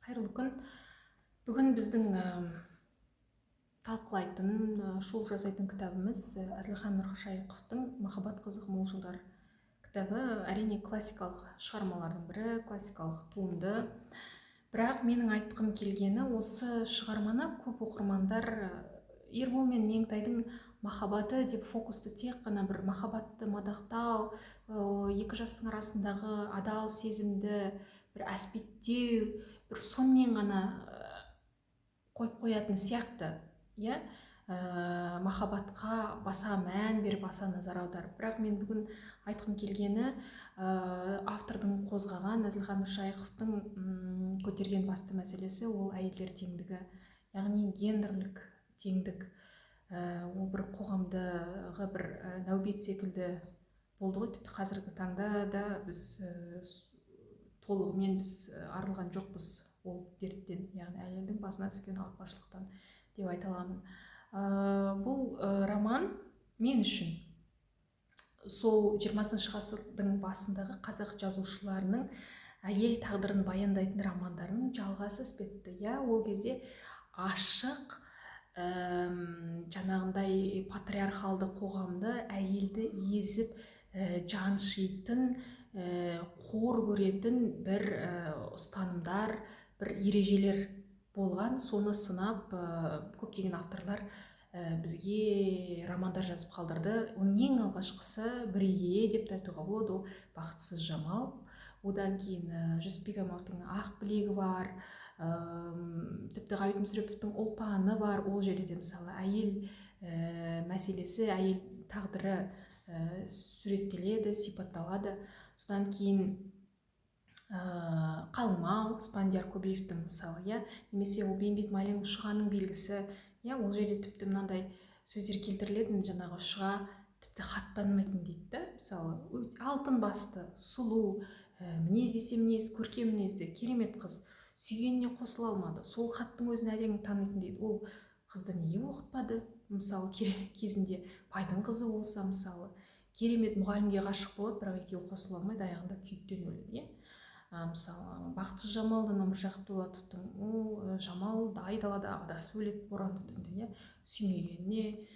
Қайырлы күн. Бүгін біздің талқылайтын, шолу жасайтын кітабымыз Әзілхан Нұршайықовтың «Махаббат қызық мол жылдар» кітабы. Әрине классикалық шығармалардың бірі, классикалық туынды. Бірақ менің айтқым келгені, осы шығарманы көп оқырмандар Ербол мен Меңтайдың махаббаты деп фокусты тек қана бір махаббатты мадақтау, екі жастың арасындағы адал сезімді бір әспеттеу, бір сонымен ғана қойып қоятын сияқты, иә, махаббатқа баса мән беріп, баса назар аударып. Бірақ мен бүгін айтқым келгені, автордың қозғаған, Әзілхан Нұршайықовтың көтерген басты мәселесі ол әйелдер теңдігі, яғни гендерлік теңдік. Ол бір қоғамдағы бір нәубет секілді болды ғой. Тіпті қазіргі таңда да біз толығымен біз арылған жоқпыз ол дерттен, яғни әйелдің басына түскен ауыртпашылықтан деп айта аламын. Бұл роман мен үшін сол 20 ғасырдың басындағы қазақ жазушыларының әйел тағдырын баяндайтын романдарының жалғасы іспетті. Ол кезде ашық, жаңағындай патриархалды қоғамды әйелді езіп жаншитын, қор көретін бір ұстанымдар, бір ережелер болған. Соны сынап көптеген авторлар бізге романдар жазып қалдырды. Оның ең алғашқысы бірегейі деп айтуға болады, ол Бақытсыз жамал. Одан кейін Жүсіпбек Аймауытовтың Ақ білегі бар, тіпті Ғабит Мүсіреповтің Ұлпаны бар. Ол жерде де мысалы әйел мәселесі, әйел тағдыры суреттеледі, сипатталады. Содан кейін Қалыңмал, Спандияр Көбеевтің мысалы, немесе ол Бейімбет Майлиннің Шұғаның белгісі, ол жерде тіпті мынандай сөздер келтірілетін, жаңағы Шұға тіпті хаттанмайтын дейді, мысалы алтын басты, сұлу, мінез десе мінез, көркем мінезді, керемет қыз, сүйгеніне қосыла алмады, сол хаттың өзін әдемі танитын дейді. Ол қызды неге оқытпады? Мысалы кезінде байдың қызы болса, мысалы керемет мұғалімге ғашық болады, бірақ екеуі қосыла алмайды, аяғында күйіктен өледі. Мысалы Бақытсыз жамалды Нұржақып Дулатовтың, ол жамал айдалада адасып өледі боранды түнде, сүймегеніне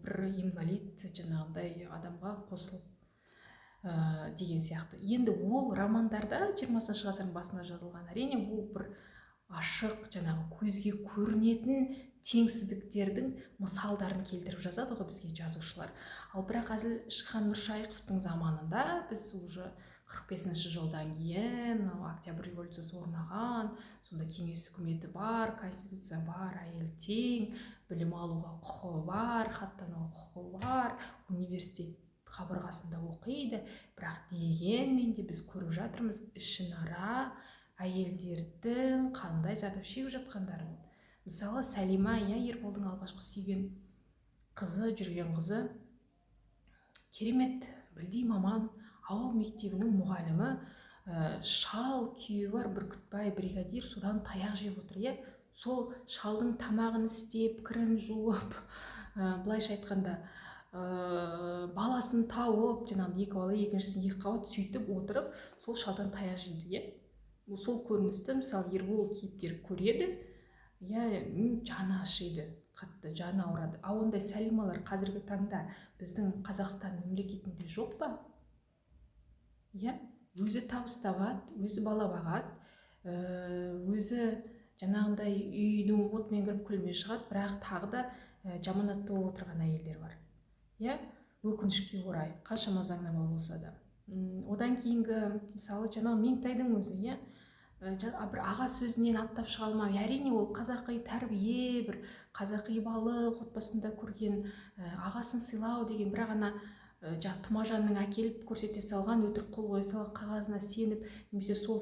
бір инвалид жаңағындай адамға қосылып деген сияқты. Енді ол романдарда 20 ғасырдың басында жазылған. Әрине бұл бір ашық, жаңағы көзге көрінетін теңсіздіктердің мысалдарын келтіріп жазады ғой бізге жазушылар. Ал бірақ Әзілхан Нұршайықовтың заманында біз уже 45-ші жылдан кейін Октябрь революциясы орнаған, сонда кеңес үкіметі бар, конституция бар, әйел тең, білім алуға құқығы бар, хаттануға құқығы бар, университет қабырғасында оқиды. Бірақ дегенмен де біз көріп жатырмыз ішінара әйелдердің қандай зардап шегіп жатқандарын. Мысалы Сәлима, Ерболдың алғашқы сүйген қызы, жүрген қызы, керемет білдей маман, ауыл мектебінің мұғалімі, шал күйеуі бар, Бүркітбай бригадир, содан таяқ жеп отыр. Сол шалдың тамағын істеп, кірін жуып, былайша айтқанда баласын тауып, жаңағы екі бала, екіншісін екі қабат сөйтіп отырып, сол шалдан таяқ жейді. Сол көріністі мысалы Ербол кейіпкер көреді, жаны ашиды, қатты жаны ауырады. Ондай Сәлималар қазіргі таңда біздің Қазақстан мемлекетінде жоқ па? Өзі табыс табады, өзі бала бағады, өзі жаңағындай үйдің отымен кіріп күлме шығады, бірақ тағы да жаманатты болып отырған әйелдер бар. Өкінішке орай, қаншама заңнама болса да. Одан кейінгі мысалы жаңағы Меңтайдың өзі, бір аға сөзінен аттап шыға алмау. Әрине ол қазақи тәрбие, бір қазақи-балық отбасында көрген ағасын сыйлау деген, бірақ ана Тұмажанның әкеліп көрсете салған, өтірік қол қоя салған қағазына сеніп, немесе сол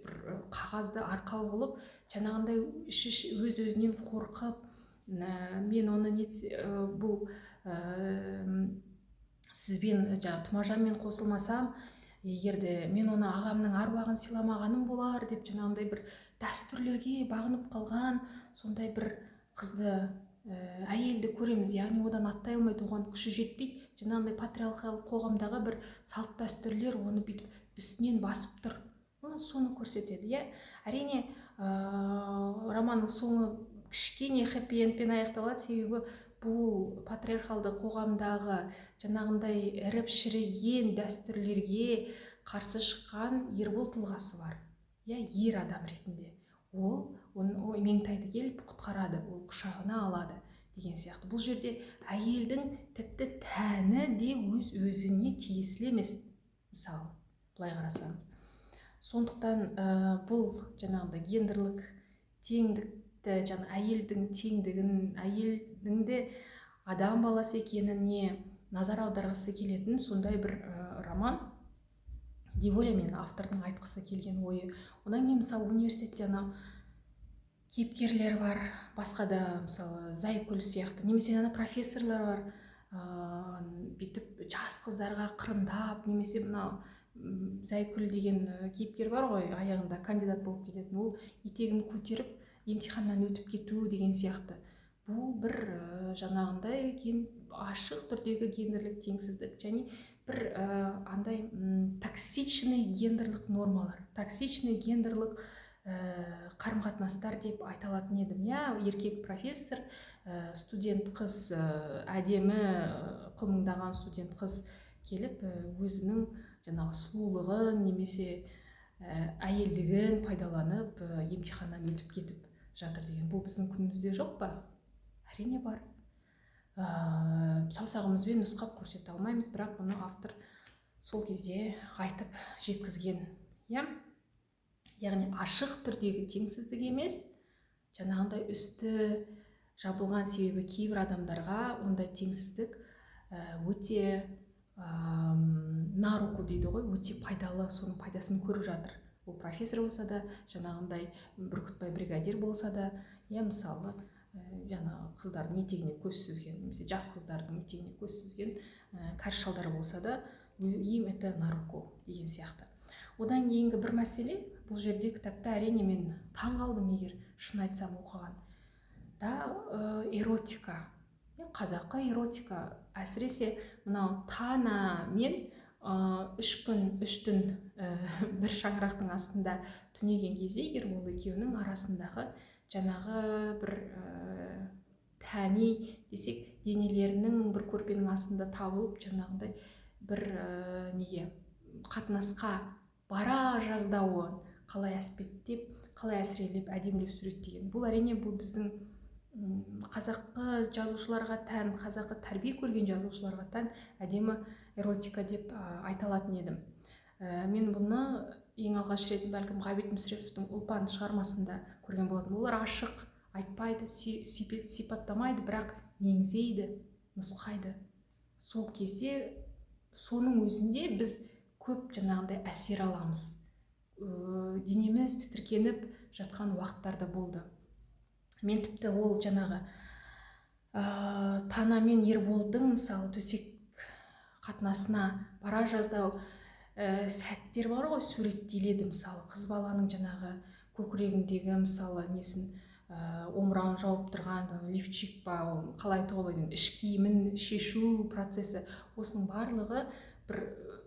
бір қағазды арқау қылып, жаңағындай өз-өзінен қорқып, мен оны бұл сізбен Тұмажанмен қосылмасам, егерде мен оны ағамның аруағын сыйламағаным болар деп, жаңағындай бір дәстүрлерге бағынып қалған сондай бір қызды, әйелді көреміз. Яғни одан аттай алмайды, оған күші жетпейді. Жаңағындай патриархал қоғамдағы бір салт дәстүрлер оны бүйтіп үстінен басып тұр. соны көрсетеді. Иә, әрине романның соңы кішкене хэппи эндпен аяқталады, себебі бұл патриархалды қоғамдағы жаңағындай іріп шіріген дәстүрлерге қарсы шыққан ербол тұлғасы бар. Иә, ер адам ретінде ол меңтайды келіп құтқарады, ол құшағына алады деген сияқты. Бұл жерде әйелдің тіпті тәні де өзіне тиесілі емес, мысалы былай қарасаңыз. Сондықтан бұл жаңағыдай гендерлік теңдікті, әйелдің теңдігін, әйелдің де адам баласы екеніне назар аударғысы келетін сондай бір роман деп ойлаймын, автордың айтқысы келген ойы. Одан кейін мысалы университетте кейіпкерлер бар, басқа да мысалы Зайкүл сияқты, немесе профессорлар бар, бүйтіп жас қыздарға қырындап, немесе мына Зайкүл деген кейіпкер бар ғой, аяғында кандидат болып кететін, ол етегін көтеріп емтиханнан өтіп кету деген сияқты. Бұл бір жаңағындай ашық түрдегі гендерлік теңсіздік, және бір андай токсичный гендерлік нормалар, токсичный гендерлік қарым-қатынастар деп айта алатын едім. Иә, еркек профессор, студент қыз, әдемі қылмыңдаған студент қыз келіп өзінің жаңағы сұлулығын немесе әйелдігін пайдаланып емтиханнан өтіп кетіп жатыр деген. Бұл біздің күнімізде жоқ па? Әрине бар. Саусағымызбен нұсқап көрсете алмаймыз, бірақ бұны автор сол кезде айтып жеткізген. Яғни ашық түрдегі теңсіздік емес, жаңағындай үсті жабылған, себебі кейбір адамдарға ондай теңсіздік өте наруку дейді ғой, өте пайдалы, соның пайдасын көріп жатыр. Ол профессор болса да, жаңағындай бүркітбай бригадир болса да, мысалы жаңағы қыздардың етегіне көз сүзген, немесе жас қыздардың етегіне көз сүзген кәріс шалдар болса да, им это наруку деген сияқты. Одан кейінгі бір мәселе, бұл жерде кітапта әрине мен таң қалдым, егер шын айтсам оқыған. Эротика, қазақы эротика, әсіресе мынау Тана мен 3 күн 3 түн бір шаңырақтың астында түнеген кезде Ербол екеуінің арасындағы жаңағы бір тәни десек, денелерінің бір көрпенің астында табылып, жаңағындай бір неге қатынасқа бара жаздауы қалай әспеттеп, қалай әсірелеп, әдемілеп суреттеген. Бұл әрине бұл біздің қазақы жазушыларға тән, қазақы тәрбие көрген жазушыларға тән әдемі эротика деп айта алатын едім. Мен бұны ең алғаш рет бәлкім Ғабит Мүсіреповтің Ұлпан шығармасында көрген болатын. Олар ашық айтпайды, сипаттамайды, бірақ меңзейді, нұсқайды. Сол кезде соның өзінде біз көп жаңағындай әсер аламыз. Денеміз тітіркеніп жатқан уақыттарда болды. Мен тіпті ол жаңағы Тана мен Ерболдың мысалы төсек қатынасына бара жаздау сәттер бар ғой, суреттеледі. Мысалы қыз баланың жаңағы көкірегіндегі мысалы несін, омырауын жауып тұрған лифчик па, қалай тоғылайын, іш киімін шешу процесі, осының барлығы бір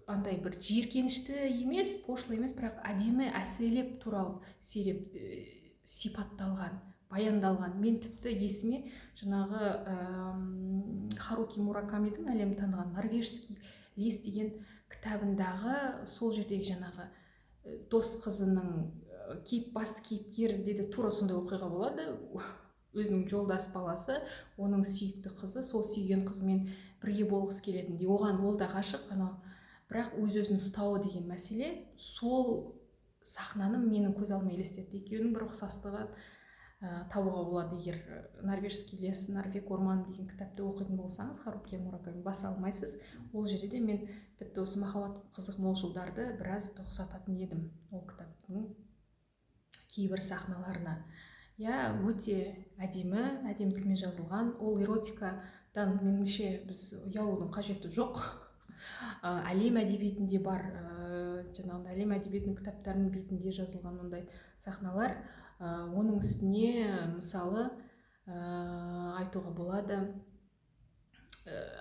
андай бір жиіркенішті емес, пошлы емес, бірақ әдемі әсірелеп туралып сипатталған, баяндалған. Мен тіпті есіме жаңағы Харуки Муракамидің әлем таныған норвежский лес деген кітабындағы сол жердегі жаңағы дос қызының басты кейіпкер деді, тура сондай оқиға болады. Өзінің жолдас баласы, оның сүйікті қызы, сол сүйген қызымен бірге болғысы келетіндей, оған ол да ғашық, бірақ өз-өзін ұстауы деген мәселе, сол сахнаны менің көз алдыма елестетті. Екеуінің бір ұқсастығы табуға болады. Егер норвежский лес, Норвег орманы деген кітапты оқитын болсаңыз, Харуки Мураками, баса алмайсыз. Ол жерде де мен тіпті осы махаббат қызық мол жылдарды біраз ұқсататын едім ол кітаптың кейбір сахналарына. Өте әдемі, әдемі тілмен жазылған. Ол эротикадан меніңше біз ұялудың қажеті жоқ. Әлем әдебиетінде бар, жаңағыдай әлем әдебиетінің кітаптарының бетінде жазылған ондай сахналар. Оның үстіне мысалы айтуға болады,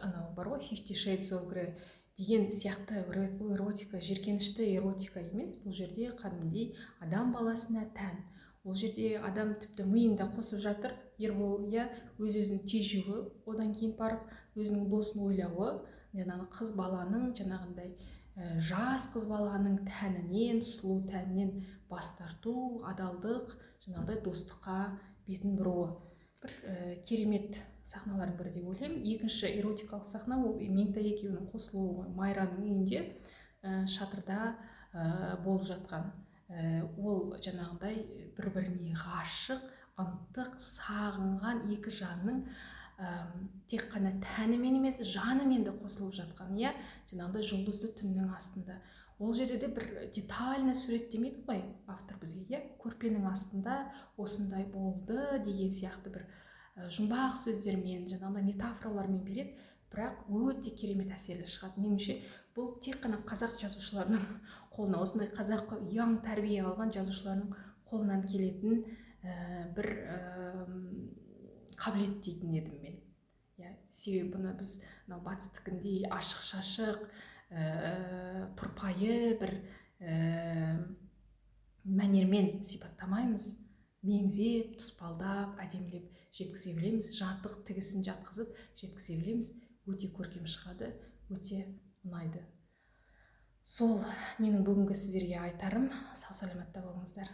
анау бар ғой, 50 Shades of Grey, деген сияқты эротика, жиіркенішті эротика емес, бұл жерде кәдімгідей адам баласына тән. Ол жерде адам тіпті миында қосып жатыр, Ербол, иә, өз-өзін тежеуі, одан кейін барып өзінің досын ойлауы, жаңағы қыз баланың, жаңағындай жас қыз баланың тәнінен, сұлу тәнінен бас тарту, адалдық, жаңағыдай достыққа бетін бұруы. Бір керемет сахналардың бірі деп ойлаймын. Екінші эротикалық сахна ол Меңтай екеуінің қосылуы, Майраның үйінде шатырда болып жатқан. Ол жаңағыдай бір-біріне ғашық, ынтық, сағынған екі жанның тек қана тәнімен емес, жанымен де қосылып жатқан, иә, жаңағыдай жұлдызды түннің астында. Ол жерде де бір детально суреттемейді ғой автор бізге, иә, көрпенің астында осындай болды деген сияқты бір жұмбақ сөздермен, жаңағыдай метафоралармен береді, бірақ өте керемет әсерлі шығады. Меніңше бұл тек қана қазақ жазушыларының қолына, осындай қазаққа ұяң тәрбие алған жазушылардың қолынан келетін бір қабілет дейтін едім мен. Себебі бұны біз батыстікіндей ашық-шашық, тұрпайы бір мәнермен сипаттамаймыз. Меңзеп, тұспалдап, әдемілеп жеткізе білеміз, жатық тігісін жатқызып жеткізе білеміз. Өте көркем шығады, өте ұнайды. Сол менің бүгінгі сіздерге айтарым. Сау саламатта болыңыздар.